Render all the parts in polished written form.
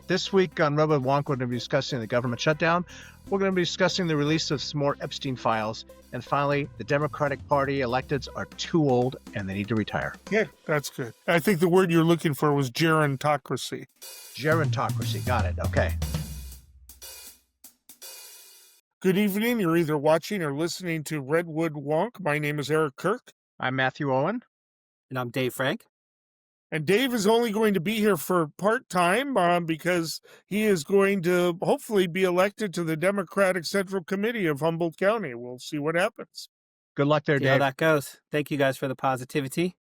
This week on Redwood Wonk, we're going to be discussing the government shutdown. We're going to be discussing the release of some more Epstein files. And finally, the Democratic Party electeds are too old and they need to retire. Yeah, that's good. I think the word you're looking for was gerontocracy. Gerontocracy. Got it. Okay. Good evening. You're either watching or listening to Redwood Wonk. My name is Kirk. I'm Matthew Owen. And I'm Dave Frank. And Dave is only going to be here for part-time because he is going to hopefully be elected to the Democratic Central Committee of Humboldt County. We'll see what happens. Good luck there, See Dave. how that goes. Thank you guys for the positivity.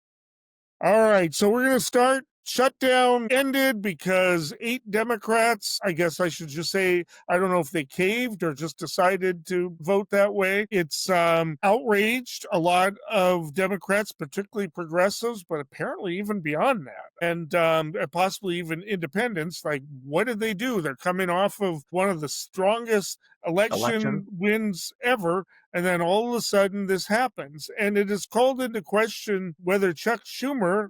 All right, so we're going to start. Shutdown ended because 8 Democrats, I guess I should just say, I don't know if they caved or just decided to vote that way. It's outraged a lot of Democrats, particularly progressives, but apparently even beyond that. And possibly even independents. Like, what did they do? They're coming off of one of the strongest election wins ever. And then all of a sudden this happens. And it is called into question whether Chuck Schumer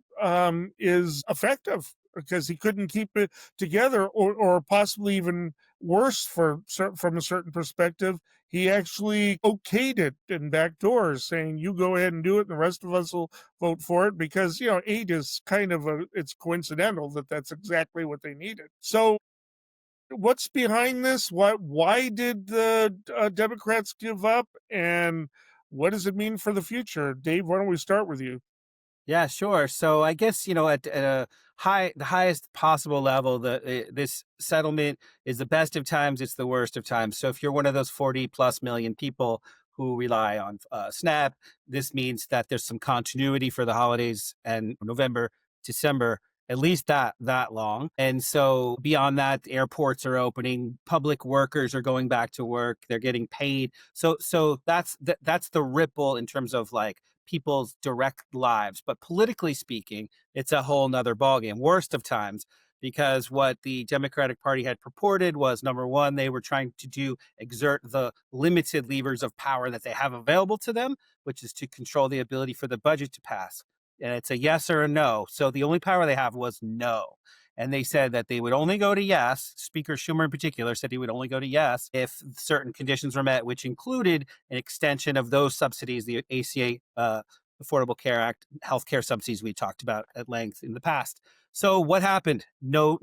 is effective because he couldn't keep it together, or possibly even worse from a certain perspective. He actually okayed it in back doors, saying, you go ahead and do it and the rest of us will vote for it because, 8 is kind of it's coincidental that that's exactly what they needed. So what's behind this? Why did the Democrats give up, and what does it mean for the future? Dave, why don't we start with you? Yeah, sure. So I guess, at the highest possible level, this settlement is the best of times. It's the worst of times. So if you're one of those 40 plus million people who rely on SNAP, this means that there's some continuity for the holidays and November, December, at least that long. And so beyond that, airports are opening, public workers are going back to work, they're getting paid. So that's the ripple in terms of like people's direct lives. But politically speaking, it's a whole nother ballgame, worst of times, because what the Democratic Party had purported was, number one, they were trying to exert the limited levers of power that they have available to them, which is to control the ability for the budget to pass. And it's a yes or a no. So the only power they have was no. And they said that they would only go to yes. Speaker Schumer in particular said he would only go to yes if certain conditions were met, which included an extension of those subsidies, the ACA, Affordable Care Act, healthcare subsidies we talked about at length in the past. So what happened? No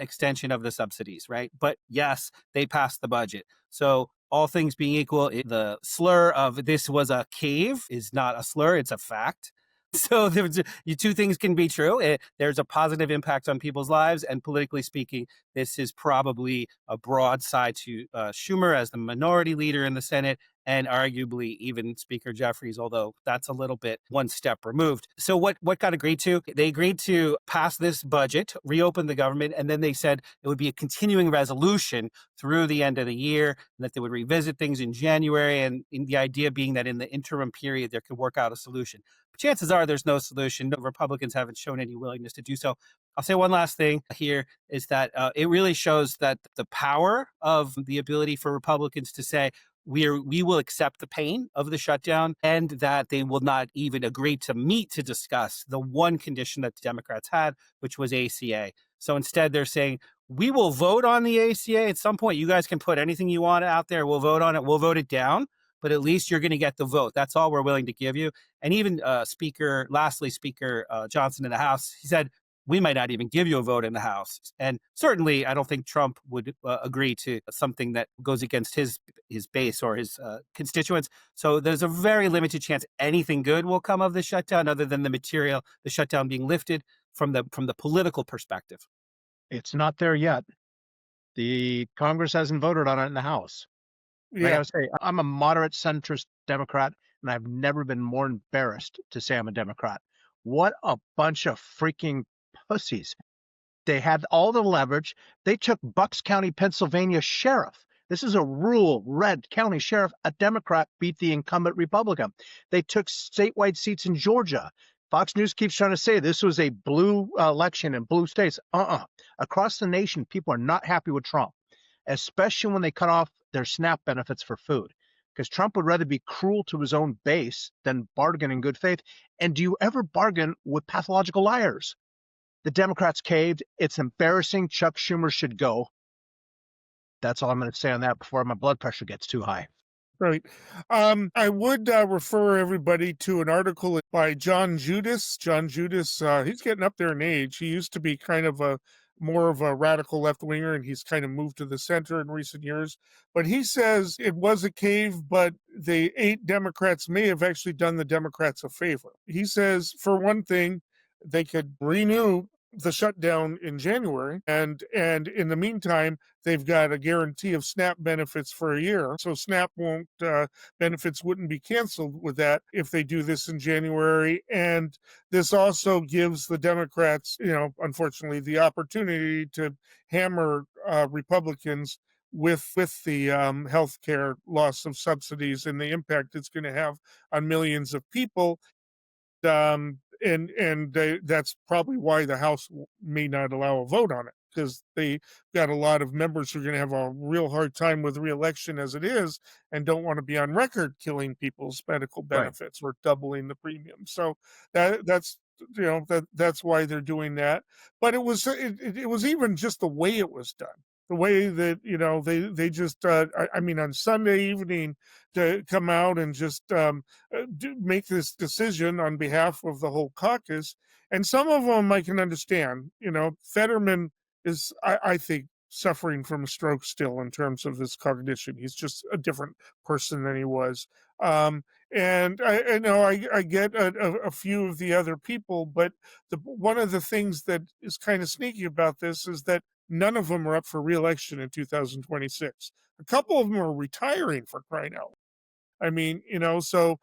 extension of the subsidies, right? But yes, they passed the budget. So all things being equal, the slur of this was a cave is not a slur, it's a fact. So two things can be true. There's a positive impact on people's lives, and politically speaking, this is probably a broadside to Schumer as the minority leader in the Senate, and arguably even Speaker Jeffries, although that's a little bit one step removed. So what got agreed to? They agreed to pass this budget, reopen the government, and then they said it would be a continuing resolution through the end of the year, and that they would revisit things in January, and the idea being that in the interim period, there could work out a solution. But chances are there's no solution. No, Republicans haven't shown any willingness to do so. I'll say one last thing here is that it really shows that the power of the ability for Republicans to say, we will accept the pain of the shutdown, and that they will not even agree to meet to discuss the one condition that the Democrats had, which was ACA. So instead, they're saying, we will vote on the ACA at some point. You guys can put anything you want out there. We'll vote on it. We'll vote it down. But at least you're going to get the vote. That's all we're willing to give you. And even Speaker Johnson in the House, he said, we might not even give you a vote in the House. And certainly, I don't think Trump would agree to something that goes against his base or his constituents. So there's a very limited chance anything good will come of the shutdown, other than the shutdown being lifted from the political perspective. It's not there yet. The Congress hasn't voted on it in the House. Yeah. I gotta say, I'm a moderate centrist Democrat, and I've never been more embarrassed to say I'm a Democrat. What a bunch of freaking pussies. They had all the leverage. They took Bucks County, Pennsylvania sheriff. This is a rural red county sheriff. A Democrat beat the incumbent Republican. They took statewide seats in Georgia. Fox News keeps trying to say this was a blue election in blue states. Across the nation, people are not happy with Trump, especially when they cut off their SNAP benefits for food, because Trump would rather be cruel to his own base than bargain in good faith. And do you ever bargain with pathological liars? The Democrats caved. It's embarrassing. Chuck Schumer should go. That's all I'm going to say on that before my blood pressure gets too high. Right. I would refer everybody to an article by John Judas. John Judas, he's getting up there in age. He used to be kind of more of a radical left winger, and he's kind of moved to the center in recent years. But he says it was a cave, but the 8 Democrats may have actually done the Democrats a favor. He says, for one thing, they could renew the shutdown in January, and in the meantime, they've got a guarantee of SNAP benefits for a year. So SNAP benefits wouldn't be canceled with that if they do this in January. And this also gives the Democrats, unfortunately, the opportunity to hammer Republicans with the healthcare loss of subsidies and the impact it's going to have on millions of people. That's probably why the House may not allow a vote on it, because they got a lot of members who are going to have a real hard time with re-election as it is, and don't want to be on record killing people's medical benefits or doubling the premium. So that's why they're doing that. But it was even just the way it was done. The way that they just on Sunday evening to come out and just make this decision on behalf of the whole caucus, and some of them I can understand. Fetterman is, I think, suffering from a stroke still in terms of his cognition. He's just a different person than he was. And I get a few of the other people, but one of the things that is kind of sneaky about this is that none of them are up for re-election in 2026. A couple of them are retiring, for crying out loud. So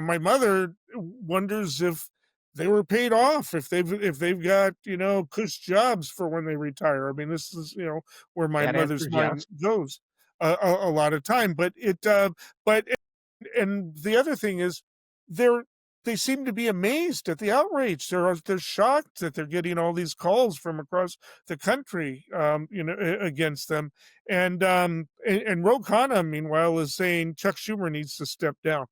my mother wonders if they were paid off, if they've got, cush jobs for when they retire. This is, where my mother's mind goes a lot of time. But and the other thing is they seem to be amazed at the outrage. They're shocked that they're getting all these calls from across the country, against them. And Ro Khanna, meanwhile, is saying Chuck Schumer needs to step down.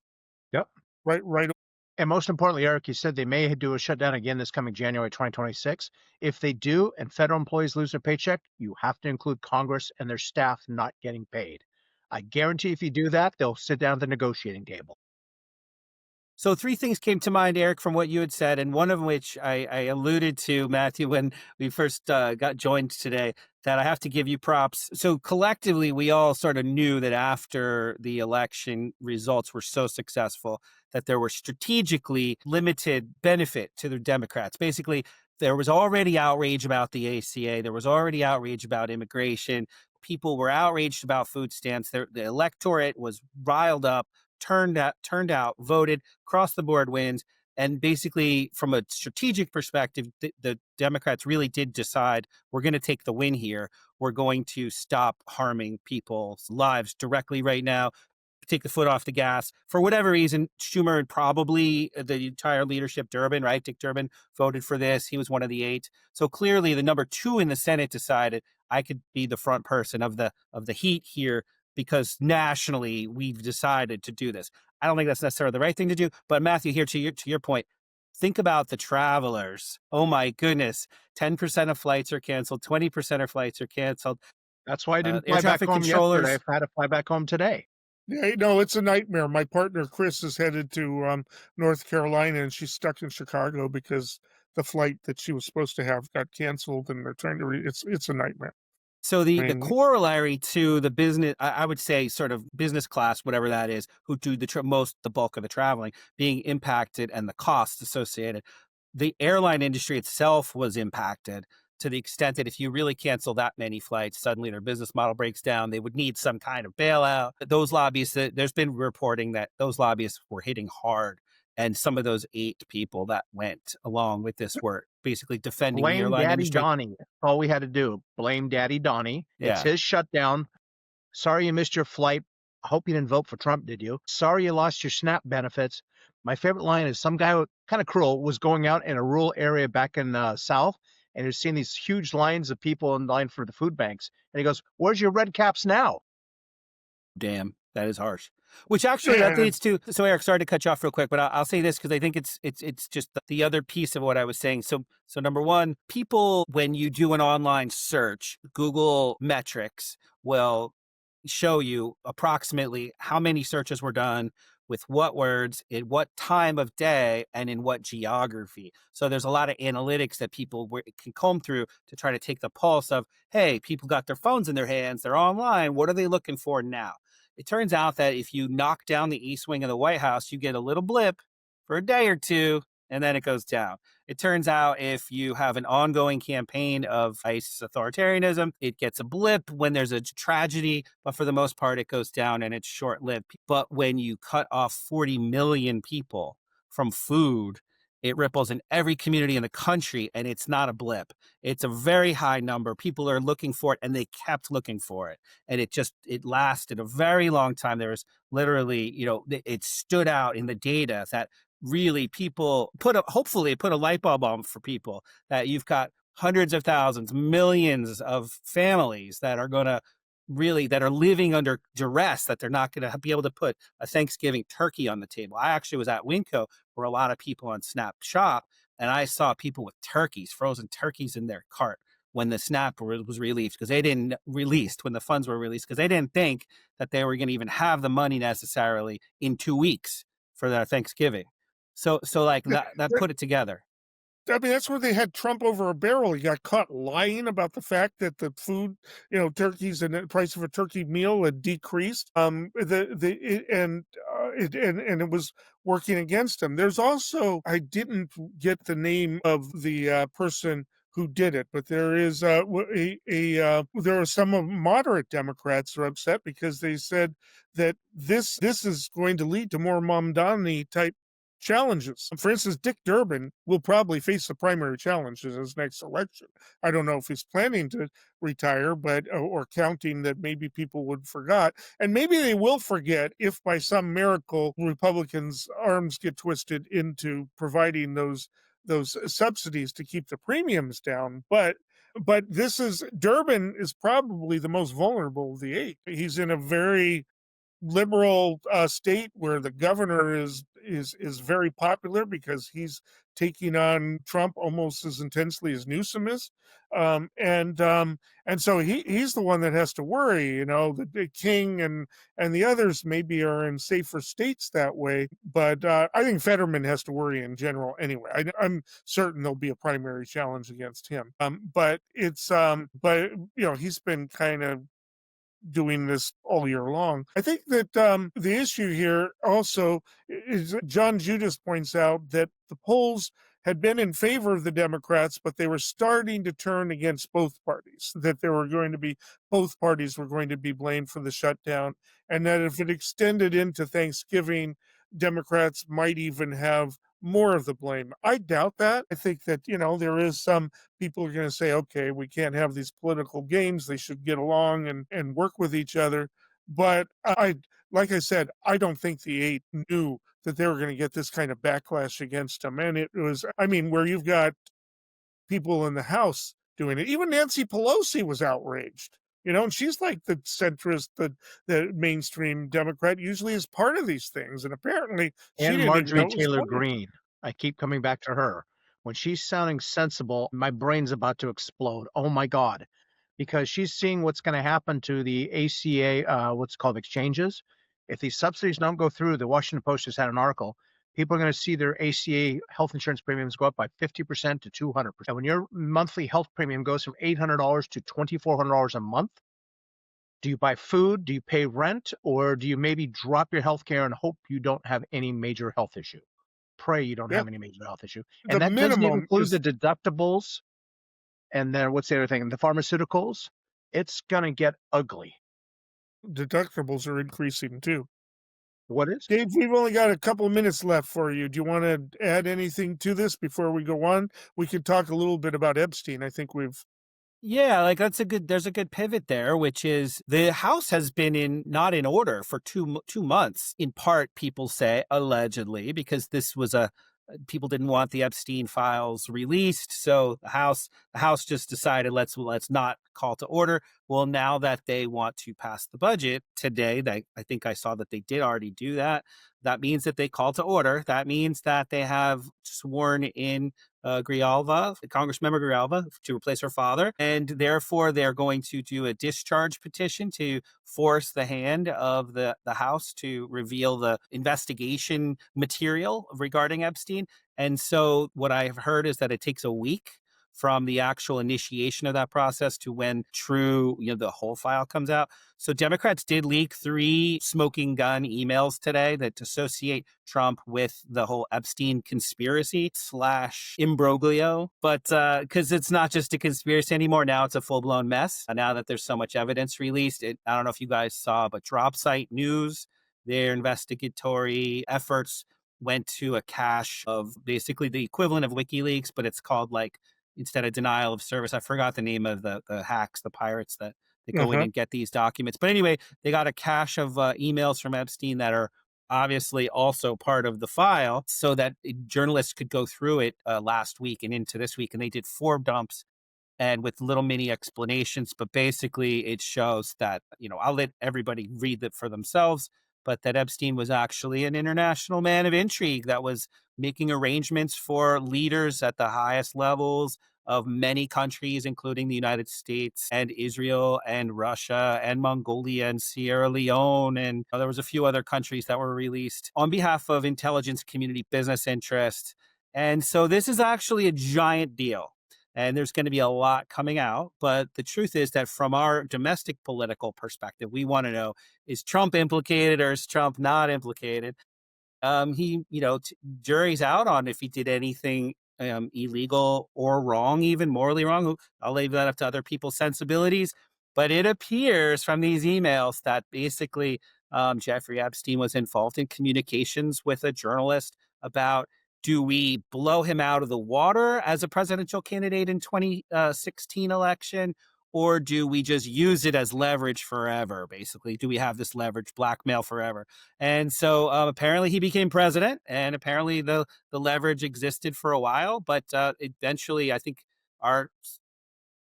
Yep. Right. And most importantly, Eric, you said they may do a shutdown again this coming January 2026. If they do and federal employees lose their paycheck, you have to include Congress and their staff not getting paid. I guarantee if you do that, they'll sit down at the negotiating table. So 3 things came to mind, Eric, from what you had said, and one of which I alluded to, Matthew, when we first got joined today, that I have to give you props. So collectively, we all sort of knew that after the election results were so successful that there were strategically limited benefit to the Democrats. Basically, there was already outrage about the ACA. There was already outrage about immigration. People were outraged about food stamps. The electorate was riled up, turned out, voted, across the board wins. And basically, from a strategic perspective, the Democrats really did decide, we're going to take the win here. We're going to stop harming people's lives directly right now, take the foot off the gas. For whatever reason, Schumer and probably the entire leadership, Durbin, right? Dick Durbin voted for this. He was one of the 8. So clearly the number 2 in the Senate decided I could be the front person of the heat here, because nationally we've decided to do this. I don't think that's necessarily the right thing to do. But Matthew, here to your point, think about the travelers. Oh my goodness. 10% of flights are canceled. 20% of flights are canceled. That's why I didn't fly back home yesterday. I've had to fly back home today. Yeah, no, it's a nightmare. My partner, Chris, is headed to North Carolina, and she's stuck in Chicago because the flight that she was supposed to have got canceled, and they're trying to it's a nightmare. So the corollary to the business, I would say, sort of business class, whatever that is, who do the bulk of the traveling, being impacted and the costs associated. The airline industry itself was impacted to the extent that if you really cancel that many flights, suddenly their business model breaks down. They would need some kind of bailout. Those lobbyists, there's been reporting that those lobbyists were hitting hard. And some of those 8 people that went along with this were basically defending the airline industry. Blame Daddy Donnie. That's all we had to do. Blame Daddy Donnie. Yeah. It's his shutdown. Sorry you missed your flight. I hope you didn't vote for Trump, did you? Sorry you lost your SNAP benefits. My favorite line is some guy, kind of cruel, was going out in a rural area back in South, and he was seeing these huge lines of people in line for the food banks. And he goes, "Where's your red caps now?" Damn, that is harsh. Which actually that And leads to, so Eric, sorry to cut you off real quick, but I'll say this because I think it's just the other piece of what I was saying. So number one, people, when you do an online search, Google metrics will show you approximately how many searches were done with what words, in what time of day, and in what geography. So there's a lot of analytics that people can comb through to try to take the pulse of, hey, people got their phones in their hands, they're online, what are they looking for now? It turns out that if you knock down the east wing of the White House, you get a little blip for a day or two, and then it goes down. It turns out if you have an ongoing campaign of ICE authoritarianism, it gets a blip when there's a tragedy, but for the most part, it goes down and it's short-lived. But when you cut off 40 million people from food, it ripples in every community in the country, and it's not a blip. It's a very high number. People are looking for it, and they kept looking for it. And it lasted a very long time. There was literally, it stood out in the data that really people hopefully put a light bulb on for people, that you've got hundreds of thousands, millions of families that are living under duress, that they're not going to be able to put a Thanksgiving turkey on the table. I actually was at Winco where a lot of people on Snap shop, and I saw people with frozen turkeys in their cart when the SNAP was released, because they didn't released when the funds were released, because they didn't think that they were going to even have the money necessarily in 2 weeks for their Thanksgiving. So like that put it together. I mean, that's where they had Trump over a barrel. He got caught lying about the fact that the food, turkeys and the price of a turkey meal had decreased. And it was working against him. There's also, I didn't get the name of the person who did it, but there is there are some moderate Democrats who are upset because they said that this is going to lead to more Mamdani type challenges. For instance, Dick Durbin will probably face the primary challenge in his next election. I don't know if he's planning to retire, but or counting that maybe people would forgot, and maybe they will forget if by some miracle Republicans' arms get twisted into providing those subsidies to keep the premiums down. But Durbin is probably the most vulnerable of the eight. He's in a very liberal state where the governor is very popular because he's taking on Trump almost as intensely as Newsom is, and so he's the one that has to worry. The King and the others maybe are in safer states that way, but I think Fetterman has to worry in general anyway. I'm certain there'll be a primary challenge against him, but he's been kind of doing this all year long. I think that the issue here also is John Judas points out that the polls had been in favor of the Democrats, but they were starting to turn against both parties, that both parties were going to be blamed for the shutdown, and that if it extended into Thanksgiving, Democrats might even have more of the blame. I doubt that. I think that, there is some people are going to say, okay, we can't have these political games. They should get along and work with each other. But like I said, I don't think the eight knew that they were going to get this kind of backlash against them. And it was, where you've got people in the House doing it. Even Nancy Pelosi was outraged. And she's like the centrist, the mainstream Democrat usually is part of these things. And apparently she And didn't Marjorie even know it was Taylor funny. Greene. I keep coming back to her. When she's sounding sensible, my brain's about to explode. Oh my God. Because she's seeing what's going to happen to the ACA, what's called exchanges. If these subsidies don't go through, the Washington Post just had an article, people are going to see their ACA health insurance premiums go up by 50% to 200%. When your monthly health premium goes from $800 to $2,400 a month, do you buy food? Do you pay rent? Or do you maybe drop your health care and hope you don't have any major health issue? Pray you don't have any major health issue. And The that doesn't even minimum include is the deductibles. And then what's the other thing? The pharmaceuticals. It's going to get ugly. deductibles are increasing too. What is? Dave, we've only got a couple of minutes left for you. Do you want to add anything to this before we go on? We could talk a little bit about Epstein. I think we've Yeah, like there's a good pivot there, which is the House has been not in order for 2 months. In part, people say allegedly, because this was people didn't want the Epstein files released, so the House just decided let's not call to order. Well, now that they want to pass the budget today, I think I saw that they did already do that. That means that they call to order. That means that they have sworn in Grijalva, Congressmember Grijalva, to replace her father, and therefore they're going to do a discharge petition to force the hand of the House to reveal the investigation material regarding Epstein. And so what I've heard is that it takes a week from the actual initiation of that process to when the whole file comes out. So Democrats did leak 3 smoking gun emails today that associate Trump with the whole Epstein conspiracy / imbroglio. But because it's not just a conspiracy anymore, now it's a full-blown mess. Now that there's so much evidence released, I don't know if you guys saw, but Dropsite News, their investigatory efforts went to a cache of basically the equivalent of WikiLeaks, but it's called instead of denial of service, I forgot the name of the hacks, the pirates that go in and get these documents. But anyway, they got a cache of emails from Epstein that are obviously also part of the file so that journalists could go through it last week and into this week. And they did 4 dumps and with little mini explanations. But basically, it shows that, I'll let everybody read it for themselves, but that Epstein was actually an international man of intrigue that was making arrangements for leaders at the highest levels of many countries, including the United States and Israel and Russia and Mongolia and Sierra Leone. And there was a few other countries that were released on behalf of intelligence community business interests. And so this is actually a giant deal. And there's going to be a lot coming out. But the truth is that from our domestic political perspective, we want to know, is Trump implicated or is Trump not implicated? Jury's out on if he did anything illegal or wrong, even morally wrong. I'll leave that up to other people's sensibilities. But it appears from these emails that basically Jeffrey Epstein was involved in communications with a journalist about, do we blow him out of the water as a presidential candidate in 2016 election? Or do we just use it as leverage forever? Basically, do we have this leverage blackmail forever? And so apparently he became president, and apparently the leverage existed for a while. But eventually, I think our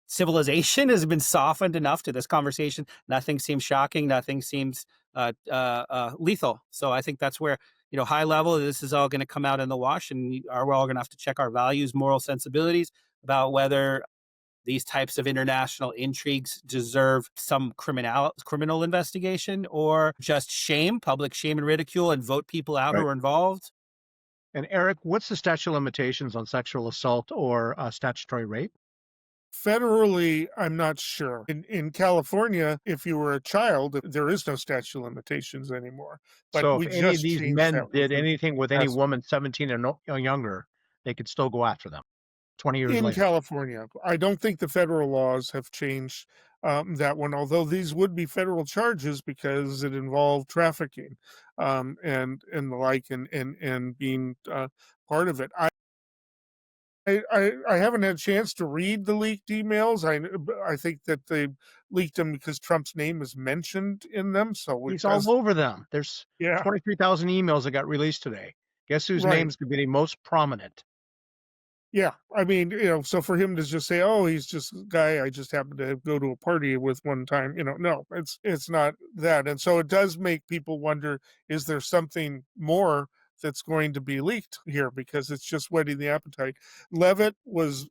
civilization has been softened enough to this conversation. Nothing seems shocking. Nothing seems lethal. So I think that's where, high level, this is all going to come out in the wash, and we're all going to have to check our values, moral sensibilities about whether these types of international intrigues deserve some criminal investigation or just public shame and ridicule, and vote people out who are involved. And Eric, what's the statute of limitations on sexual assault or statutory rape? Federally, I'm not sure. In California, if you were a child, there is no statute of limitations anymore. But So we if any of just these changed men that did anything with any last- woman 17 and younger, they could still go after them 20 years in later. California. I don't think the federal laws have changed that one, although these would be federal charges because it involved trafficking and the like, and being part of it. I haven't had a chance to read the leaked emails. I think that they leaked them because Trump's name is mentioned in them. So He's all over them. There's 23,000 emails that got released today. Guess whose name's going to be the most prominent? Yeah, I mean, so for him to just say, "Oh, he's just a guy I just happened to go to a party with one time," no, it's not that. And so it does make people wonder: is there something more that's going to be leaked here? Because it's just whetting the appetite. Levitt was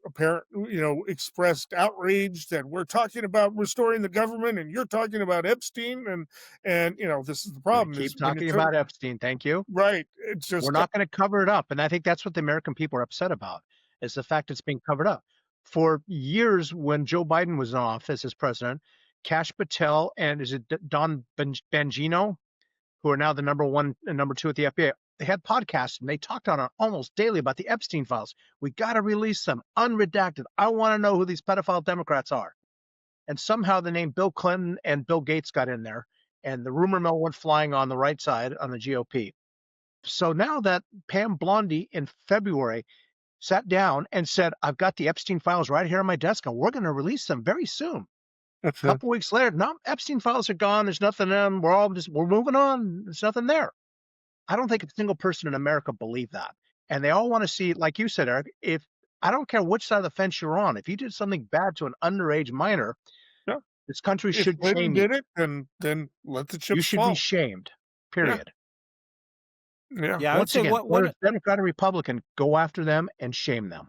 expressed outrage that we're talking about restoring the government, and you're talking about Epstein, and this is the problem. Keep talking about Epstein. Thank you. Right. It's just we're not going to cover it up, and I think that's what the American people are upset about. Is the fact it's being covered up. For years, when Joe Biden was in office as president, Kash Patel and Don Bongino, who are now the number 1 and number 2 at the FBI, they had podcasts and they talked on it almost daily about the Epstein files. We got to release them, unredacted. I want to know who these pedophile Democrats are. And somehow the name Bill Clinton and Bill Gates got in there, and the rumor mill went flying on the right side on the GOP. So now that Pam Blondy in February sat down and said, I've got the Epstein files right here on my desk, and we're going to release them very soon. A couple weeks later, no, Epstein files are gone. There's nothing in them. We're moving on. There's nothing there. I don't think a single person in America believed that. and they all want to see, like you said, Eric, if I don't care which side of the fence you're on, if you did something bad to an underage minor, Yeah. this country If should Clinton shame you. did it, then let the You chips should be fall. shamed. Yeah. Period. Yeah. Yeah, I would Once say again, whether what it's Democrat or Republican, go after them and shame them.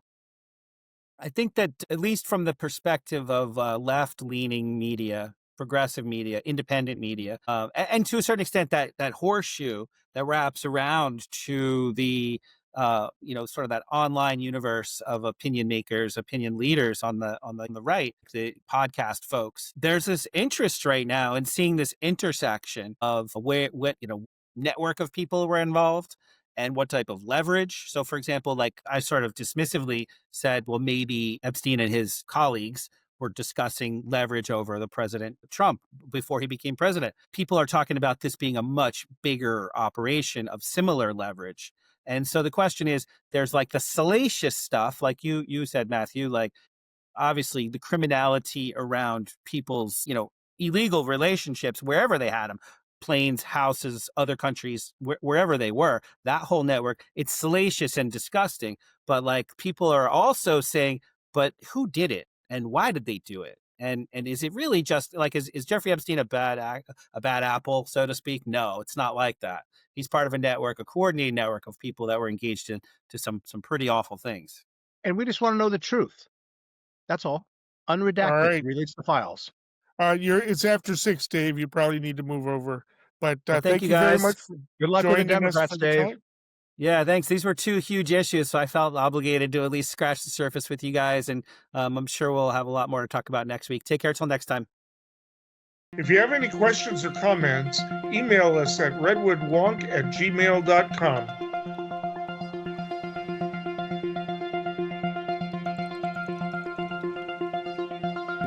I think that at least from the perspective of left-leaning media, progressive media, independent media, and to a certain extent that horseshoe that wraps around to the sort of that online universe of opinion makers, opinion leaders on the right, the podcast folks. There's this interest right now in seeing this intersection of where what network of people were involved and what type of leverage. So, for example, like I sort of dismissively said, well, maybe Epstein and his colleagues were discussing leverage over the president Trump before he became president. People are talking about this being a much bigger operation of similar leverage. And so the question is, there's like the salacious stuff, like you said, Matthew, like obviously the criminality around people's, illegal relationships, wherever they had them, planes, houses, other countries, wherever they were, that whole network, it's salacious and disgusting. But like people are also saying, but who did it and why did they do it? And is it really just like, is Jeffrey Epstein a bad apple, so to speak? No, it's not like that. He's part of a network, a coordinated network of people that were engaged in to some pretty awful things. And we just want to know the truth. That's all. All Unredacted. right. Release the files. It's after 6, Dave. You probably need to move over. But Well, thank thank you you very guys. much for Good luck with the joining us Democrats, for the Dave. time. Yeah, thanks. These were two huge issues, so I felt obligated to at least scratch the surface with you guys, and I'm sure we'll have a lot more to talk about next week. Take care till next time. If you have any questions or comments, email us at redwoodwonk@gmail.com.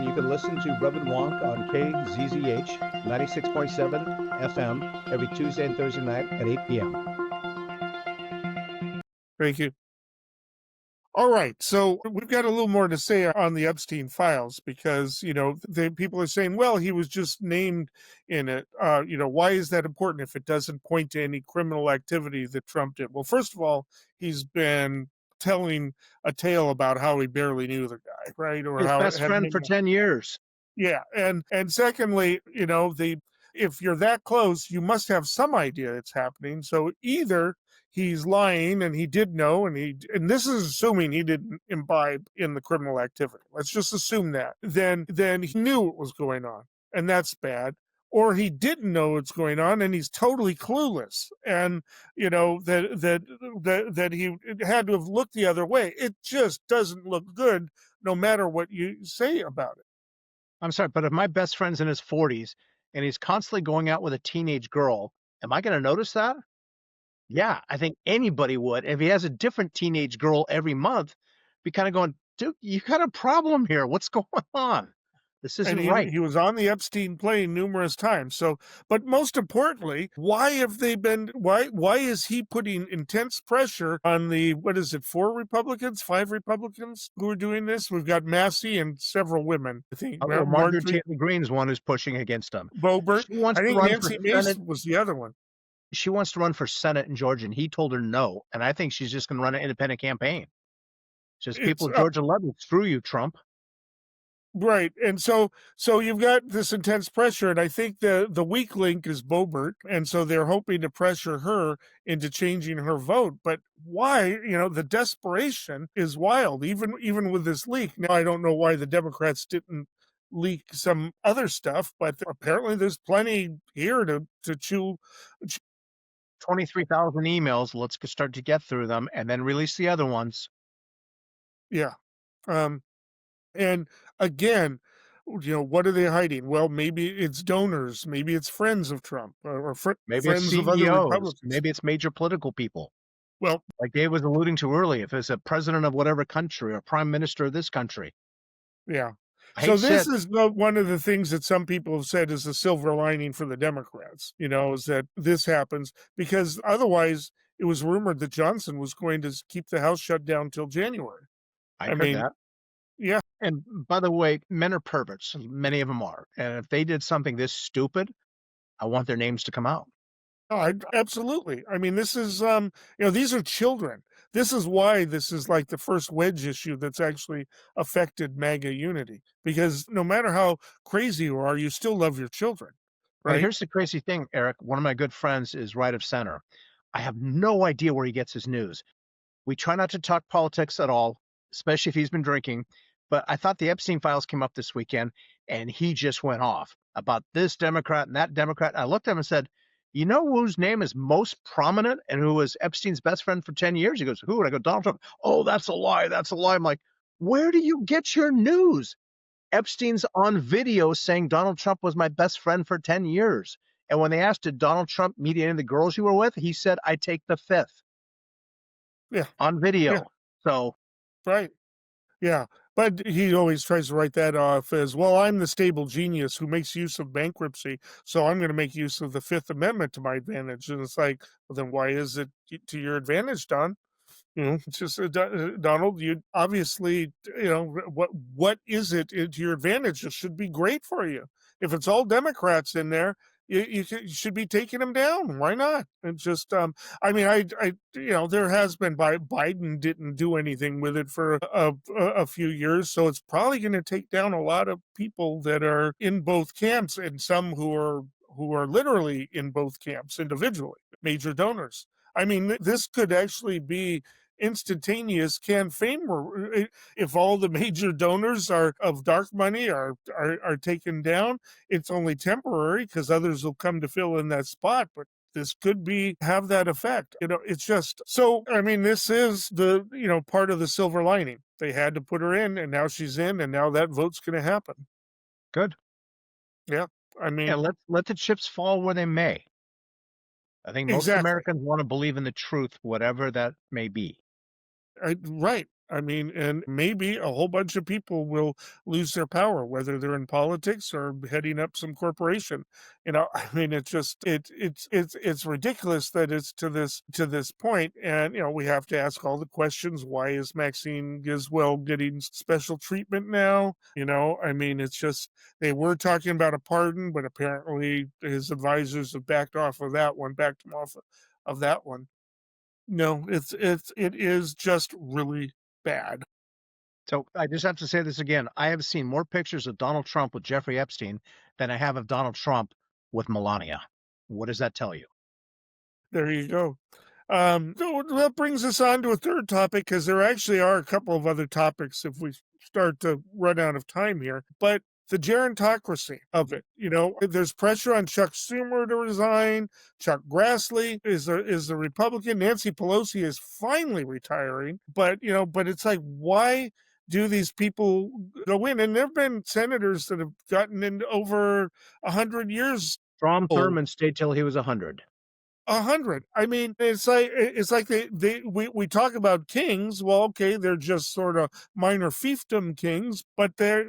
You can listen to Redwood Wonk on KZZH 96.7 FM every Tuesday and Thursday night at 8 p.m. Thank you. All right, so we've got a little more to say on the Epstein files because, the people are saying, well, he was just named in it. Why is that important if it doesn't point to any criminal activity that Trump did? Well, first of all, he's been telling a tale about how he barely knew the guy, right? Or His how best it friend had for 10 years. yeah, and secondly, if you're that close, you must have some idea it's happening. So either he's lying and he did know, and this is assuming he didn't imbibe in the criminal activity. Let's just assume that. Then he knew what was going on, and that's bad. Or he didn't know what's going on and he's totally clueless, and that he had to have looked the other way. It just doesn't look good, no matter what you say about it. I'm sorry, but if my best friend's in his 40s and he's constantly going out with a teenage girl, am I going to notice that? Yeah, I think anybody would. If he has a different teenage girl every month, be kind of going, dude, you got a problem here. What's going on? This And isn't right. he was on the Epstein plane numerous times. So, but most importantly, why is he putting intense pressure on what is it, 4 Republicans, 5 Republicans who are doing this? We've got Massey and several women. I think Well, Marjorie Marjorie Taylor Greene's one who's pushing against him. Boebert. She wants I to think run for Nancy Senate. Mason was the other one. She wants to run for Senate in Georgia, and he told her no. And I think she's just going to run an independent campaign. Just people of Georgia love you. Screw you, Trump. Right. And so you've got this intense pressure, and I think the weak link is Boebert, and so they're hoping to pressure her into changing her vote. But why? The desperation is wild, even with this leak. Now, I don't know why the Democrats didn't leak some other stuff, but apparently there's plenty here to chew. 23,000 emails. Let's start to get through them and then release the other ones. Yeah. And again, what are they hiding? Well, maybe it's donors, maybe it's friends of Trump, or Maybe it's friends of other CEOs. Republicans. Maybe it's major political people. Well, like Dave was alluding to earlier, if it's a president of whatever country or prime minister of this country. Yeah. So this is one of the things that some people have said is a silver lining for the Democrats, is that this happens because otherwise it was rumored that Johnson was going to keep the House shut down till January. I heard that. Yeah. And by the way, men are perverts. Many of them are. And if they did something this stupid, I want their names to come out. Oh, absolutely. I mean, this is, these are children. This is why this is like the first wedge issue that's actually affected MAGA unity. Because no matter how crazy you are, you still love your children, Well, right? here's the crazy thing, Eric. One of my good friends is right of center. I have no idea where he gets his news. We try not to talk politics at all, especially if he's been drinking. But I thought the Epstein files came up this weekend, and he just went off about this Democrat and that Democrat. I looked at him and said, "You know whose name is most prominent and who was Epstein's best friend for 10 years?" He goes, "Who?" And I go, "Donald Trump." "Oh, that's a lie. That's a lie." I'm like, "Where do you get your news?" Epstein's on video saying Donald Trump was my best friend for 10 years. And when they asked, "Did Donald Trump meet any of the girls you were with?" he said, "I take the fifth," Yeah, on yeah, video. So right. Yeah. But he always tries to write that off as, well, I'm the stable genius who makes use of bankruptcy. So I'm going to make use of the Fifth Amendment to my advantage. And it's like, well, then why is it to your advantage, Don? It's just Donald. You obviously, what is it to your advantage? It should be great for you. If it's all Democrats in there, you should be taking them down. Why not? It's just, I mean, there has been Biden didn't do anything with it for a few years, so it's probably going to take down a lot of people that are in both camps, and some who are literally in both camps individually, major donors. I mean, this could actually be instantaneous campaign if all the major donors are of dark money are taken down. It's only temporary because others will come to fill in that spot, but this could be have that effect. It's just so, I mean, this is the part of the silver lining. They had to put her in, and now she's in, and now that vote's going to happen. good. Yeah, I Yeah, mean, let the chips fall where they may. I think most exactly. Americans want to believe in the truth, whatever that may be. Right. I mean, and maybe a whole bunch of people will lose their power, whether they're in politics or heading up some corporation. I mean, it's just it's ridiculous that it's to this point, and we have to ask all the questions. Why is Maxine Giswell getting special treatment now? I mean, it's just they were talking about a pardon, but apparently his advisors have backed off of that one, backed him off of that one. No, it is just really bad. So I just have to say this again. I have seen more pictures of Donald Trump with Jeffrey Epstein than I have of Donald Trump with Melania. What does that tell you? There you go. So that brings us on to a third topic, because there actually are a couple of other topics if we start to run out of time here. But the gerontocracy of it, there's pressure on Chuck Schumer to resign. Chuck Grassley is the Republican. Nancy Pelosi is finally retiring, but it's like, why do these people go in? And there have been senators that have gotten in over 100 years Strom old. Thurmond stayed till he was 100. 100. I mean, it's like we talk about kings. Well, okay, they're just sort of minor fiefdom kings, but they're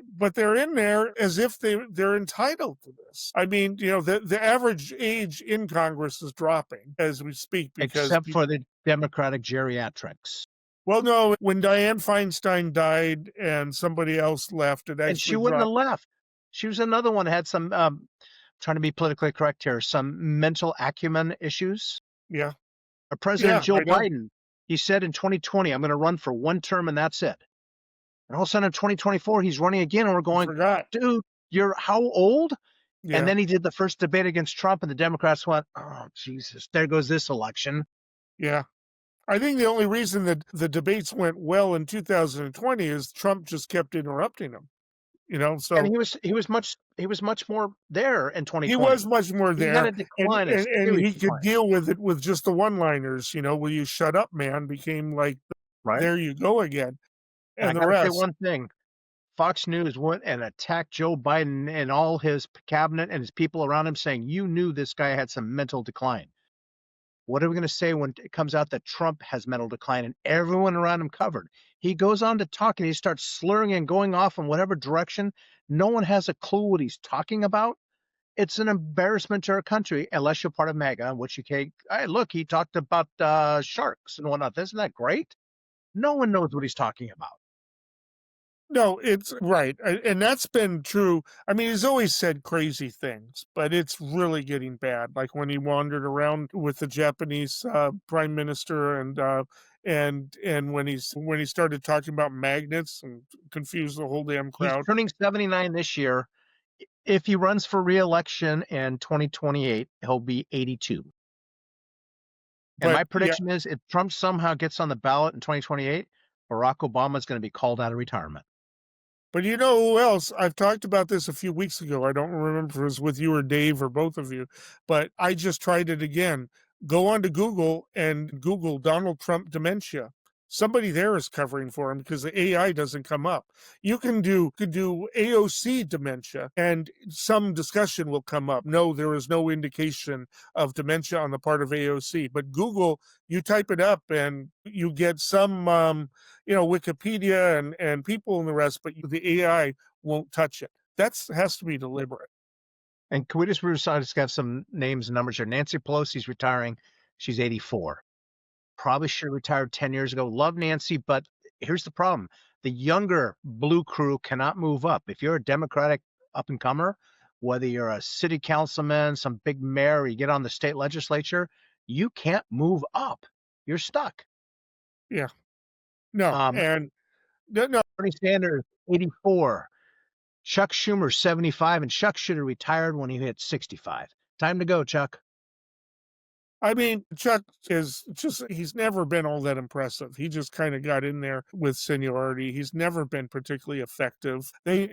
in there as if they're entitled to this. I mean, the average age in Congress is dropping as we speak because Except for the Democratic geriatrics. well, no, when Dianne Feinstein died and somebody else left, it And she actually wouldn't have dropped. left. She was another one that had some, trying to be politically correct here, some mental acumen issues. Yeah, President yeah, Joe I know. Biden, he said in 2020, "I'm going to run for one term and that's it." And all of a sudden in 2024, he's running again, and we're I going, forgot. "Dude, you're how old?" And Yeah. then he did the first debate against Trump, and the Democrats went, "Oh, Jesus, there goes this election." Yeah. I think the only reason that the debates went well in 2020 is Trump just kept interrupting them. And So he was much more there in he was 2020. much more He had there, a and decline, a and, and serious he could decline, deal with it with just the one-liners. Will you shut up, man? Became like, right? there you go again, And I and the got to say rest. one thing. Fox News went and attacked Joe Biden and all his cabinet and his people around him, saying, "You knew this guy had some mental decline." What are we going to say when it comes out that Trump has mental decline and everyone around him covered? He goes on to talk and he starts slurring and going off in whatever direction. No one has a clue what he's talking about. It's an embarrassment to our country, unless you're part of MAGA, in which you can, hey, look, he talked about sharks and whatnot. Isn't that great? No one knows what he's talking about. No, it's right, and that's been true. I mean, he's always said crazy things, but it's really getting bad. Like when he wandered around with the Japanese prime minister, and and when he started talking about magnets and confused the whole damn He's crowd. turning 79 this year. If he runs for re-election in 2028, he'll be 82. And But my yeah, prediction is if Trump somehow gets on the ballot in 2028, Barack Obama is going to be called out of retirement. but you know who else? I've talked about this a few weeks ago. I don't remember if it was with you or Dave or both of you, but I just tried it again. Go on to Google and Google Donald Trump dementia. Somebody there is covering for him because the AI doesn't come up. You can do AOC dementia, and some discussion will come up. No, there is no indication of dementia on the part of AOC. But Google, you type it up, and you get some Wikipedia and people and the rest, but the AI won't touch it. That's has to be deliberate. And can we just have some names and numbers here? Nancy Pelosi's retiring. She's 84. Probably should have retired 10 years ago. Love Nancy, but here's the problem. The younger blue crew cannot move up. If you're a Democratic up and comer, whether you're a city councilman, some big mayor, or you get on the state legislature, you can't move up. You're stuck. Yeah. No. Um, And no, Bernie Sanders, 84. Chuck Schumer, 75, and Chuck should have retired when he hit 65. Time to go, Chuck. I mean, Chuck is he's never been all that impressive. He just kind of got in there with seniority. He's never been particularly effective. They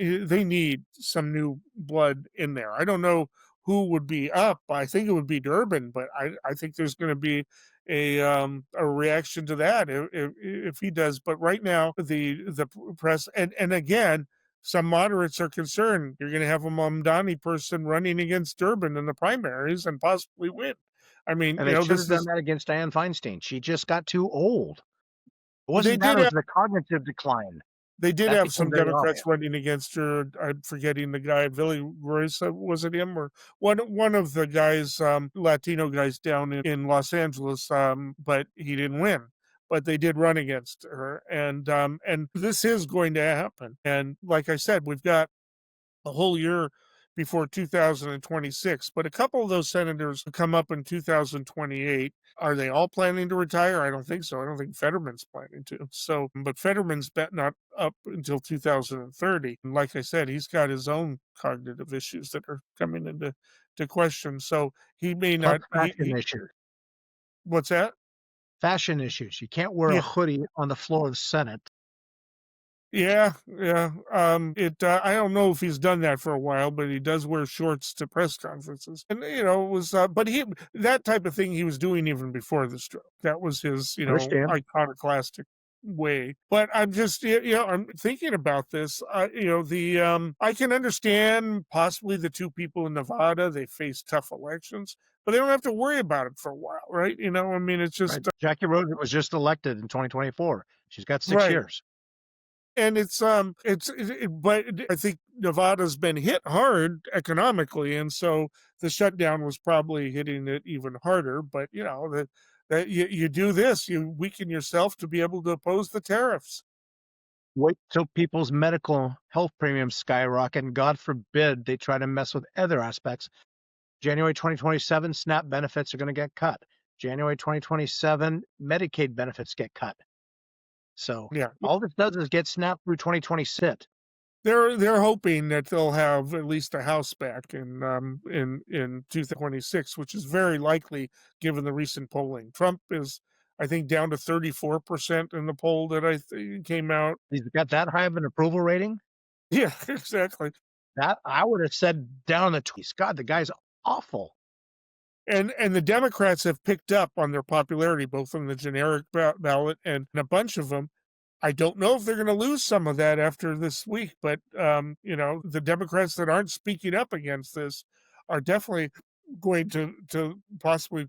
need some new blood in there. I don't know who would be up. I think it would be Durbin, but I think there's going to be a reaction to that if he does. But right now, the press and again, some moderates are concerned you're going to have a Mamdani person running against Durbin in the primaries and possibly win. I mean, And they should have this done is that against Dianne Feinstein. She just got too old. It they wasn't that, did it was have the cognitive decline. they did That have became some very obvious. Democrats running against her. I'm forgetting the guy, Billy Royce, was it him or one of the guys, Latino guys down in Los Angeles, but he didn't win. But they did run against her, and this is going to happen. And like I said, we've got a whole year before 2026, but a couple of those senators come up in 2028. Are they all planning to retire? I don't think so. I don't think Fetterman's planning to. So, but Fetterman's not up until 2030. And like I said, he's got his own cognitive issues that are coming into question. So he may Plus not. fashion issues. What's that? Fashion issues. You can't wear a Yeah. hoodie on the floor of the Senate. Yeah, yeah. I don't know if he's done that for a while, but he does wear shorts to press conferences, and it was. But that type of thing he was doing even before the stroke. That was his, Understand? iconoclastic way. But I'm just, I'm thinking about this. I can understand possibly the two people in Nevada. They face tough elections, but they don't have to worry about it for a while, right? I mean, it's just Right. Jackie Rose was just elected in 2024. She's got 6 right. years. And but I think Nevada's been hit hard economically, and so the shutdown was probably hitting it even harder. But that you do this, you weaken yourself to be able to oppose the tariffs. Wait till people's medical health premiums skyrocket, and God forbid they try to mess with other aspects. January 2027, SNAP benefits are going to get cut. January 2027, Medicaid benefits get cut. So Yeah, all this does is get SNAP through 2026. they're hoping that they'll have at least a house back in 2026, which is very likely given the recent polling. Trump is, I think, down to 34% in the poll that I think came out. He's got that high of an approval rating. Yeah, exactly. That I would have said down in the 20s. God, the guy's awful. And the Democrats have picked up on their popularity, both on the generic ballot and a bunch of them. I don't know if they're going to lose some of that after this week, but the Democrats that aren't speaking up against this are definitely going to possibly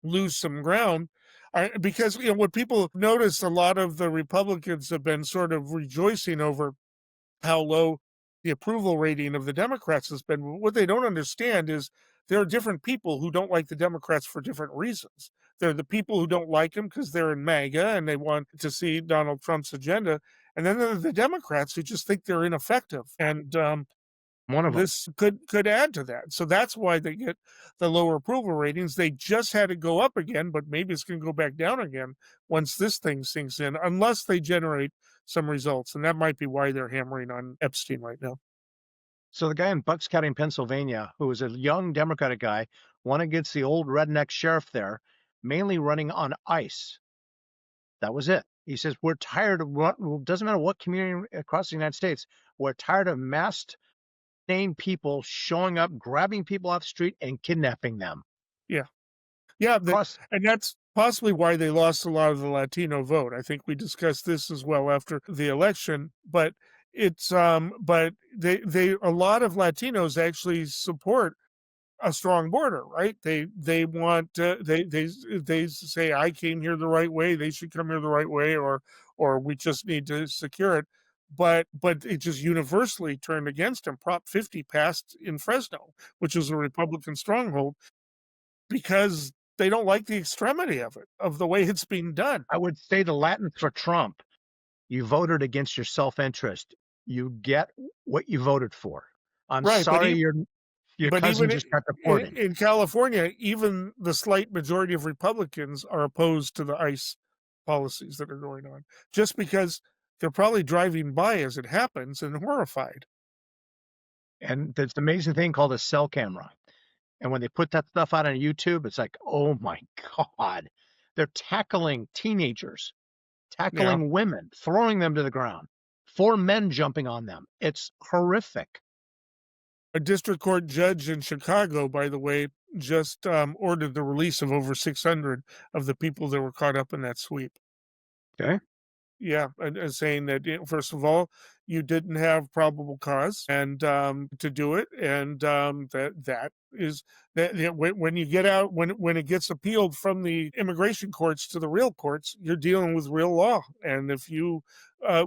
lose some ground. Because what people notice, a lot of the Republicans have been sort of rejoicing over how low the approval rating of the Democrats has been. What they don't understand is there are different people who don't like the Democrats for different reasons. There are the people who don't like them because they're in MAGA and they want to see Donald Trump's agenda. And then there are the Democrats who just think they're ineffective. And One of them. This could add to that. So that's why they get the lower approval ratings. They just had it go up again, but maybe it's going to go back down again once this thing sinks in, unless they generate some results. And that might be why they're hammering on Epstein right now. So the guy in Bucks County, Pennsylvania, who was a young Democratic guy, won against the old redneck sheriff there, mainly running on ice. That was it. He says, we're tired of what, doesn't matter what community across the United States, we're tired of masked, named people showing up, grabbing people off the street and kidnapping them. Yeah. Yeah. Across, And that's possibly why they lost a lot of the Latino vote. I think we discussed this as well after the election, but but they a lot of Latinos actually support a strong border, right? They want they say I came here the right way, they should come here the right way, or we just need to secure it. But it just universally turned against him. Prop 50 passed in Fresno, which is a Republican stronghold, because they don't like the extremity of it, of the way it's being done. I would say the Latins for Trump, you voted against your self-interest. You get what you voted for. I'm Right, sorry your but cousin even just got deported. in California, even the slight majority of Republicans are opposed to the ICE policies that are going on, just because they're probably driving by as it happens and horrified. And there's an amazing thing called a cell camera. And when they put that stuff out on YouTube, it's like, oh my God. They're tackling teenagers, Yeah. tackling women, throwing them to the ground, 4 men jumping on them. It's horrific. A district court judge in Chicago, by the way, just ordered the release of over 600 of the people that were caught up in that sweep. Okay. Yeah, and saying that, first of all, you didn't have probable cause and to do it, and that is that when you get out, when it gets appealed from the immigration courts to the real courts, you're dealing with real law, and if you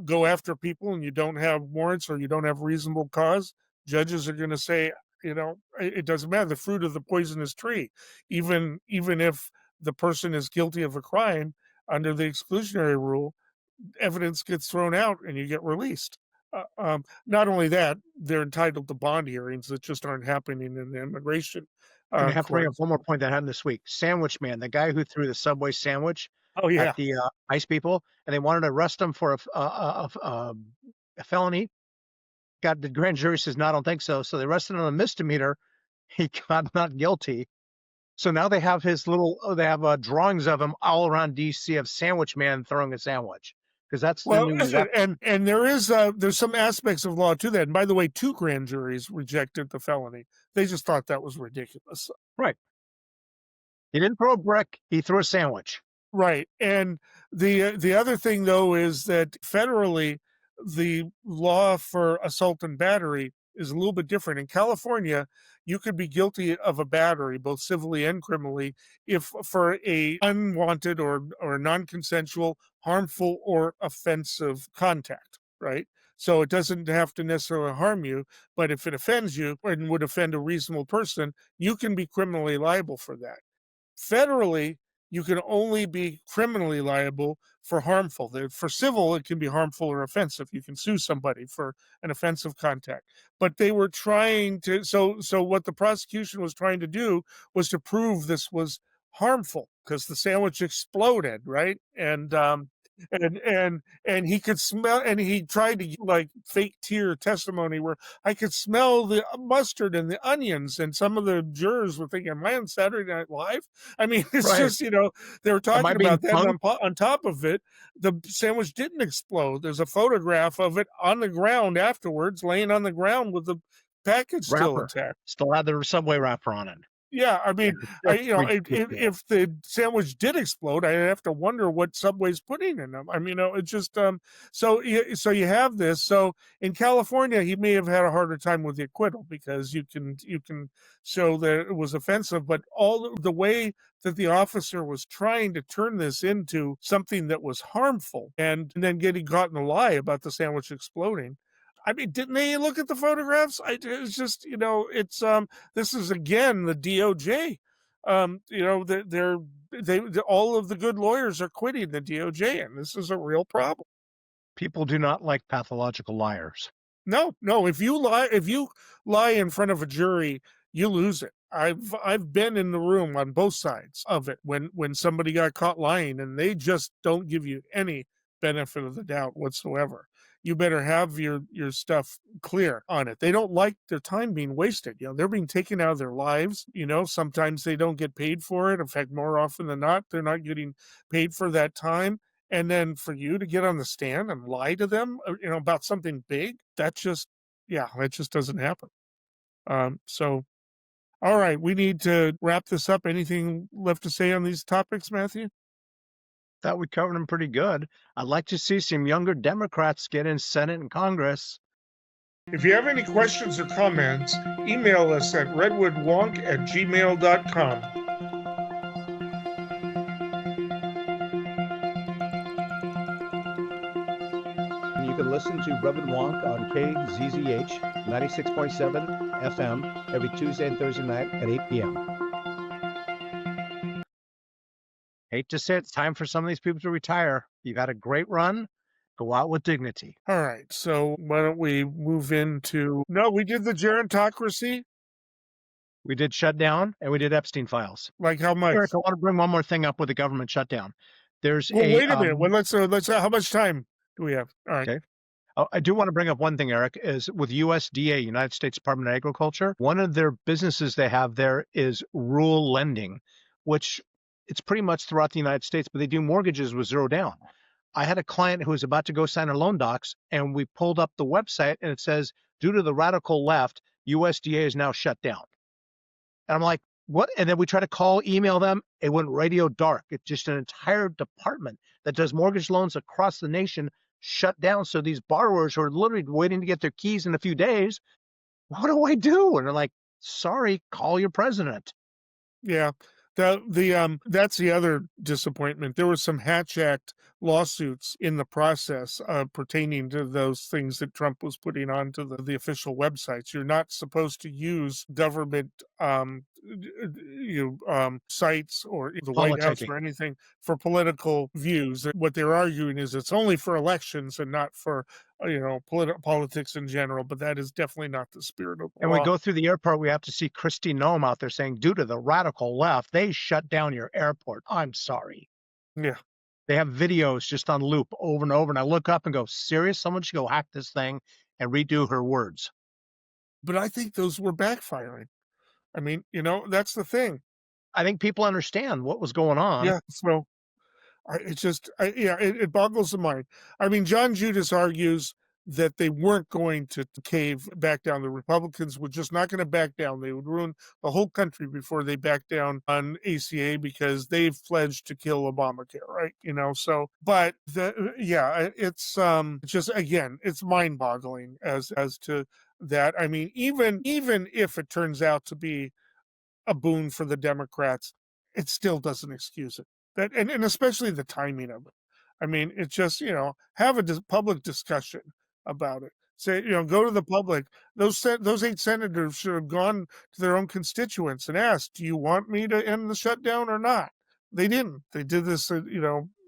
go after people and you don't have warrants or you don't have reasonable cause, judges are going to say, it doesn't matter. The fruit of the poisonous tree, even if the person is guilty of a crime under the exclusionary rule, evidence gets thrown out and you get released. Not only that, they're entitled to bond hearings that just aren't happening in the immigration And I have to bring up courts. one more point that happened this week. Sandwich Man, the guy who threw the Subway sandwich Oh at yeah. the ICE people, and they wanted to arrest him for a felony. Got the grand jury says, no, I don't think so. So they arrested him on a misdemeanor. He got not guilty. So now they have they have drawings of him all around DC of Sandwich Man throwing a sandwich, because that's the Well, new weapon. and there's some aspects of law to that. And by the way, 2 grand juries rejected the felony. They just thought that was ridiculous. Right. He didn't throw a brick. He threw a sandwich. Right. And the other thing though is that federally, the law for assault and battery is a little bit different. In California, you could be guilty of a battery, both civilly and criminally, if for a unwanted or non-consensual, harmful or offensive contact, right? So it doesn't have to necessarily harm you, but if it offends you and would offend a reasonable person, you can be criminally liable for that. Federally, you can only be criminally liable for harmful. For civil, it can be harmful or offensive. You can sue somebody for an offensive contact. But they were trying to, so what the prosecution was trying to do was to prove this was harmful because the sandwich exploded, right? And he could smell, and he tried to like fake tear testimony where I could smell the mustard and the onions, and some of the jurors were thinking, am I on Saturday Night Live? I mean, it's Right. just, they were Am I talking being about that, and punked? on top of it, the sandwich didn't explode. There's a photograph of it on the ground afterwards, laying on the ground with the package still Wrapper. intact. Still had the Subway wrapper on it. Yeah, I mean, Just ridiculous. if the sandwich did explode, I'd have to wonder what Subway's putting in them. I mean, it just so you have this. So in California, he may have had a harder time with the acquittal because you can show that it was offensive, but all the way that the officer was trying to turn this into something that was harmful, and then getting caught in a lie about the sandwich exploding. I mean, didn't they look at the photographs? It's just, it's this is again the DOJ. They all of the good lawyers are quitting the DOJ, and this is a real problem. People do not like pathological liars. No. If you lie in front of a jury, you lose it. I've been in the room on both sides of it when somebody got caught lying, and they just don't give you any benefit of the doubt whatsoever. You better have your stuff clear on it. They don't like their time being wasted. They're being taken out of their lives. Sometimes they don't get paid for it. In fact, more often than not, they're not getting paid for that time. And then for you to get on the stand and lie to them, about something big, that just doesn't happen. So, all right, we need to wrap this up. Anything left to say on these topics, Matthew? Thought we covered them pretty good. I'd like to see some younger Democrats get in Senate and Congress. If you have any questions or comments, email us at redwoodwonk@gmail.com. You can listen to Redwood Wonk on KZZH 96.7 FM every Tuesday and Thursday night at 8 p.m. Hate to say it's time for some of these people to retire. You've had a great run. Go out with dignity. All right, so why don't we move into... No, we did the gerontocracy. We did shutdown and we did Epstein files. Like how much? Eric, I want to bring one more thing up with the government shutdown. There's wait a minute. Well, let's how much time do we have? All right. Okay. I do want to bring up one thing, Eric, is with USDA, United States Department of Agriculture, one of their businesses they have there is rural lending, which it's pretty much throughout the United States, but they do mortgages with zero down. I had a client who was about to go sign her loan docs, and we pulled up the website, and it says, due to the radical left, USDA is now shut down. And I'm like, what? And then we try to call, email them. It went radio dark. It's just an entire department that does mortgage loans across the nation shut down. So these borrowers who are literally waiting to get their keys in a few days, what do I do? And they're like, sorry, call your president. Yeah. That's the other disappointment. There were some Hatch Act lawsuits in the process pertaining to those things that Trump was putting onto the official websites. You're not supposed to use government sites or the White House or anything for political views. What they're arguing is it's only for elections and not for politics in general, but that is definitely not the spirit of the And law. we go through the airport, we have to see Kristi Noem out there saying, due to the radical left, they shut down your airport. I'm sorry. Yeah. They have videos just on loop over and over. And I look up and go, serious? Someone should go hack this thing and redo her words. But I think those were backfiring. I mean, that's the thing. I think people understand what was going on. Yeah. So it boggles the mind. I mean, John Judas argues that they weren't going to cave back down. The Republicans were just not going to back down. They would ruin the whole country before they back down on ACA because they've pledged to kill Obamacare, right? But it's just, again, it's mind-boggling as to that. I mean, even if it turns out to be a boon for the Democrats, it still doesn't excuse it. That and especially the timing of it. I mean, it's just, have a public discussion about it. Say, go to the public. Those 8 senators should have gone to their own constituents and asked, do you want me to end the shutdown or not? They didn't. They did this,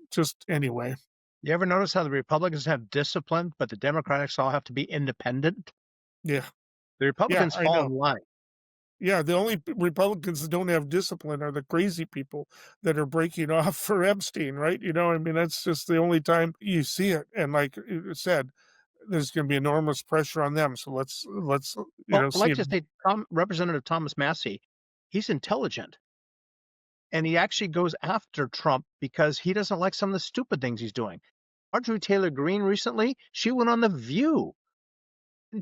just anyway. You ever notice how the Republicans have discipline, but the Democrats all have to be independent? Yeah. The Republicans fall in line. Yeah, the only Republicans that don't have discipline are the crazy people that are breaking off for Epstein, right? I mean, that's just the only time you see it. And like you said, there's going to be enormous pressure on them. So let's I'd like to say Representative Thomas Massey, he's intelligent. And he actually goes after Trump because he doesn't like some of the stupid things he's doing. Marjorie Taylor Greene recently, she went on The View.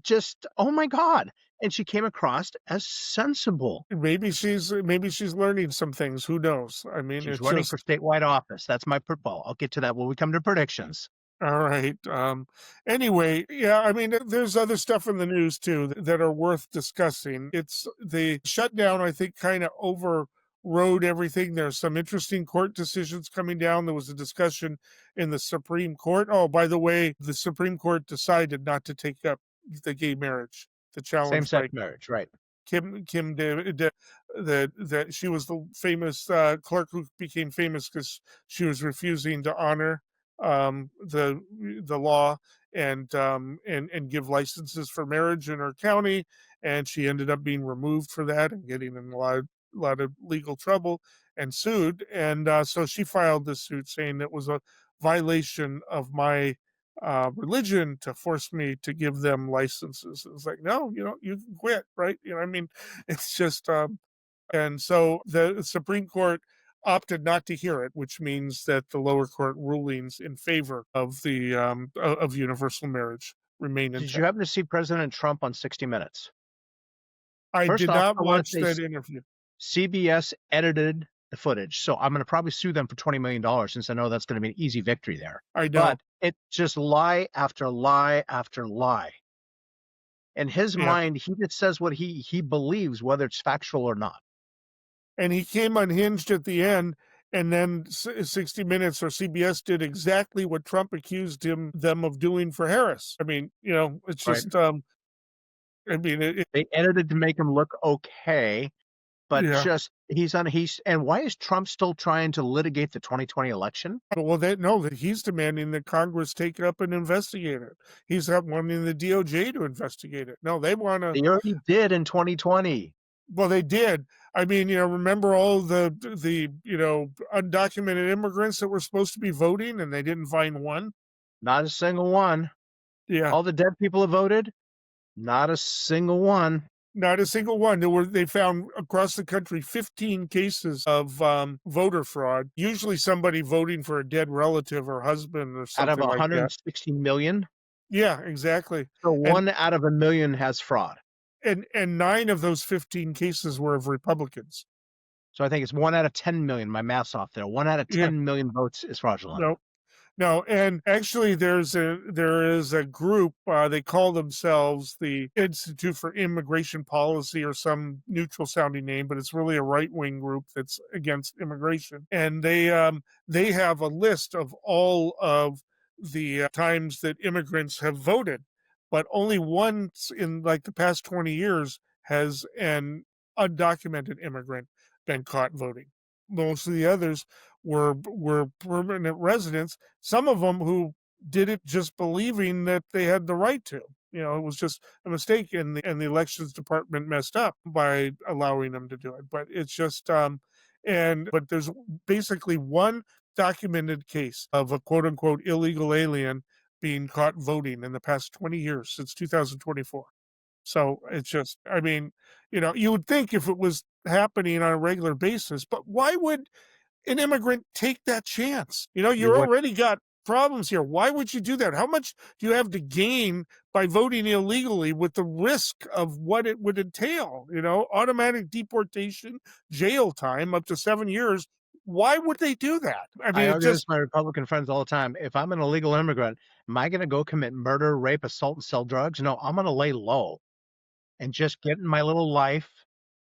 Just, oh my God. And she came across as sensible. Maybe she's learning some things. Who knows? I mean, she's running for statewide office. That's my football. I'll get to that when we come to predictions. All right. Anyway, yeah, I mean, there's other stuff in the news too that are worth discussing. It's the shutdown, I think, kind of overrode everything. There's some interesting court decisions coming down. There was a discussion in the Supreme Court. Oh, by the way, the Supreme Court decided not to take up the gay marriage. The challenge, same-sex marriage, right? Kim that she was the famous clerk who became famous because she was refusing to honor the law and give licenses for marriage in her county, and she ended up being removed for that and getting in a lot of legal trouble and sued. And so she filed this suit saying it was a violation of my religion to force me to give them licenses. It's like, no, you can quit, right? I mean, it's just, and so the Supreme Court opted not to hear it, which means that the lower court rulings in favor of the of universal marriage remain Did you intact. happen to see President Trump on 60 Minutes? I First did off, not I want to watch say that interview. CBS edited the footage, so I'm going to probably sue them for $20 million since I know that's going to be an easy victory there. I know. But it's just lie after lie after lie. In his Yeah. mind, he just says what he believes, whether it's factual or not. And he came unhinged at the end, and then 60 Minutes or CBS did exactly what Trump accused them of doing for Harris. I mean, it's Right. just, I mean, They edited to make him look okay, but yeah. just and why is Trump still trying to litigate the 2020 election? Well, that he's demanding that Congress take it up and investigate it. He's wanting the DOJ to investigate it. No, they want to. They already did in 2020. Well, they did. I mean, remember all the undocumented immigrants that were supposed to be voting, and they didn't find one. Not a single one. Yeah, All the dead people have voted. Not a single one. not a single one. They found across the country 15 cases of voter fraud. Usually, somebody voting for a dead relative or husband or something Out of like that. 160 million. Yeah, exactly. So one out of a million has fraud. And 9 of those 15 cases were of Republicans. So I think it's 1 out of 10 million. My math's off there. 1 out of 10 million votes is fraudulent. No, and actually, there is a group. They call themselves the Institute for Immigration Policy or some neutral sounding name, but it's really a right wing group that's against immigration. And they have a list of all of the times that immigrants have voted, but only once in like the past 20 years has an undocumented immigrant been caught voting. Most of the others were permanent residents, some of them who did it just believing that they had the right to. It was just a mistake, and the elections department messed up by allowing them to do it. But it's just but there's basically one documented case of a quote unquote illegal alien being caught voting in the past 20 years, since 2024. So it's just, I mean, you would think if it was happening on a regular basis, but why would an immigrant take that chance? You already got problems here. Why would you do that? How much do you have to gain by voting illegally with the risk of what it would entail? Automatic deportation, jail time up to 7 years. Why would they do that? I mean, I argue this with my Republican friends all the time. If I'm an illegal immigrant, am I going to go commit murder, rape, assault, and sell drugs? No, I'm going to lay low and just get in my little life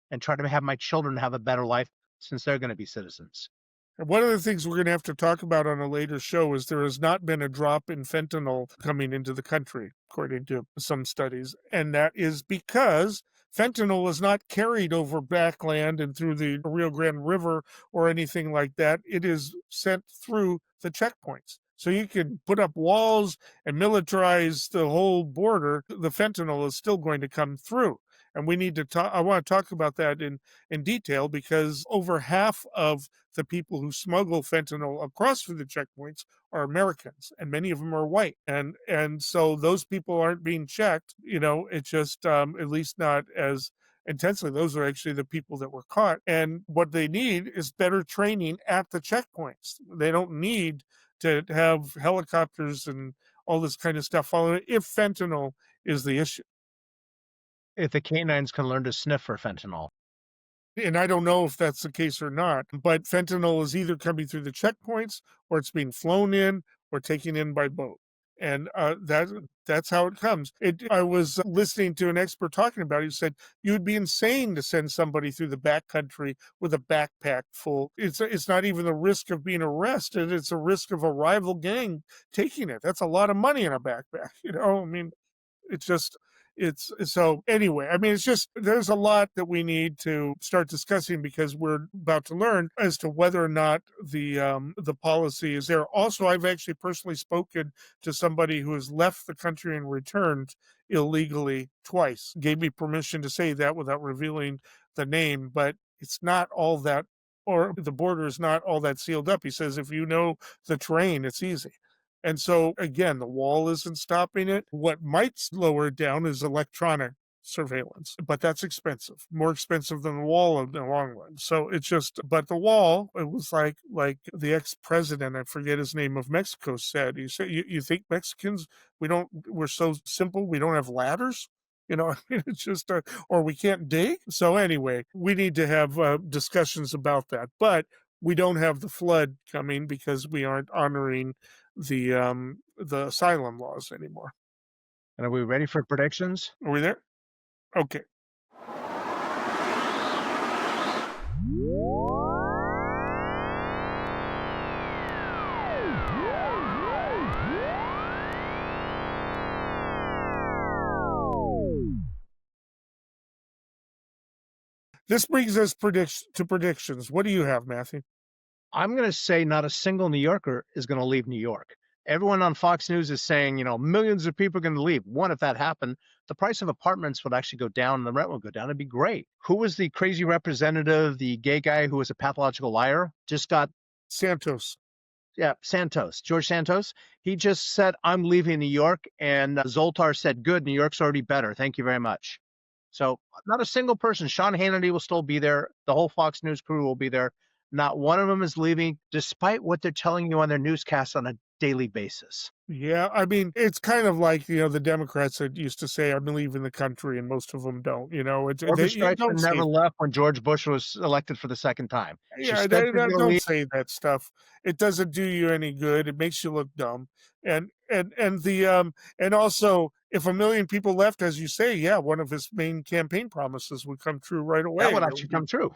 and try to have my children have a better life since they're going to be citizens. One of the things we're going to have to talk about on a later show is there has not been a drop in fentanyl coming into the country, according to some studies. And that is because fentanyl is not carried over backland and through the Rio Grande River or anything like that. It is sent through the checkpoints. So you can put up walls and militarize the whole border. The fentanyl is still going to come through. And we need to talk. I want to talk about that in detail, because over half of the people who smuggle fentanyl across through the checkpoints are Americans, and many of them are white. And so those people aren't being checked. It's just at least not as intensely. Those are actually the people that were caught. And what they need is better training at the checkpoints. They don't need to have helicopters and all this kind of stuff following if fentanyl is the issue. If the canines can learn to sniff for fentanyl. And I don't know if that's the case or not, but fentanyl is either coming through the checkpoints, or it's being flown in or taken in by boat. And that's how it comes. I was listening to an expert talking about it. He said, you'd be insane to send somebody through the backcountry with a backpack full. It's not even the risk of being arrested. It's a risk of a rival gang taking it. That's a lot of money in a backpack. I mean, it's just, It's so anyway, I mean, it's just there's a lot that we need to start discussing because we're about to learn as to whether or not the policy is there. Also, I've actually personally spoken to somebody who has left the country and returned illegally twice. Gave me permission to say that without revealing the name, but it's not all that, or the border is not all that sealed up. He says if you know the terrain, it's easy. And so, again, the wall isn't stopping it. What might slow it down is electronic surveillance, but that's expensive, more expensive than the wall in the long run. So it's just, but the wall, it was like the ex-president, I forget his name, of Mexico said, he said, you think Mexicans, we're so simple, we don't have ladders? You know, I mean, it's just, or we can't dig. So anyway, we need to have discussions about that, but we don't have the flood coming because we aren't honoring the asylum laws anymore. And are we ready for predictions? Are we there? Okay. This brings us to predictions. What do you have, Matthew? I'm going to say not a single New Yorker is going to leave New York. Everyone on Fox News is saying, millions of people are going to leave. One, if that happened, the price of apartments would actually go down and the rent would go down. It'd be great. Who was the crazy representative, the gay guy who was a pathological liar? Just got Santos. Yeah, Santos, George Santos. He just said, I'm leaving New York. And Zoltar said, good, New York's already better. Thank you very much. So not a single person. Sean Hannity will still be there. The whole Fox News crew will be there. Not one of them is leaving, despite what they're telling you on their newscasts on a daily basis. Yeah, I mean, it's kind of like, the Democrats that used to say, I'm leaving the country, and most of them don't, Orville Streisand never left when George Bush was elected for the second time. Yeah, don't say that stuff. It doesn't do you any good. It makes you look dumb. And also, if 1 million people left, as you say, yeah, one of his main campaign promises would come true right away. That would actually come true.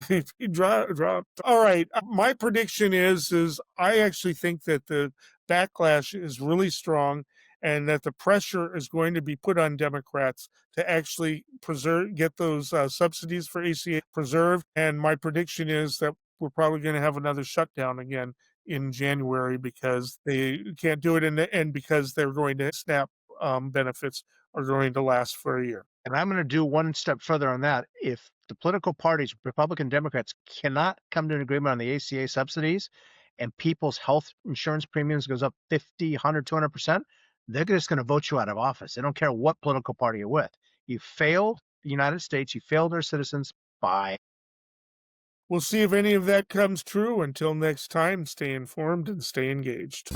He dropped. All right. My prediction is I actually think that the backlash is really strong and that the pressure is going to be put on Democrats to actually get those subsidies for ACA preserved. And my prediction is that we're probably going to have another shutdown again in January because they can't do it and because they're going to SNAP benefits are going to last for a year. And I'm going to do one step further on that. If the political parties, Republican, Democrats, cannot come to an agreement on the ACA subsidies and people's health insurance premiums goes up 50, 100, 200%, they're just going to vote you out of office. They don't care what political party you're with. You failed the United States. You failed our citizens. Bye. We'll see if any of that comes true. Until next time, stay informed and stay engaged.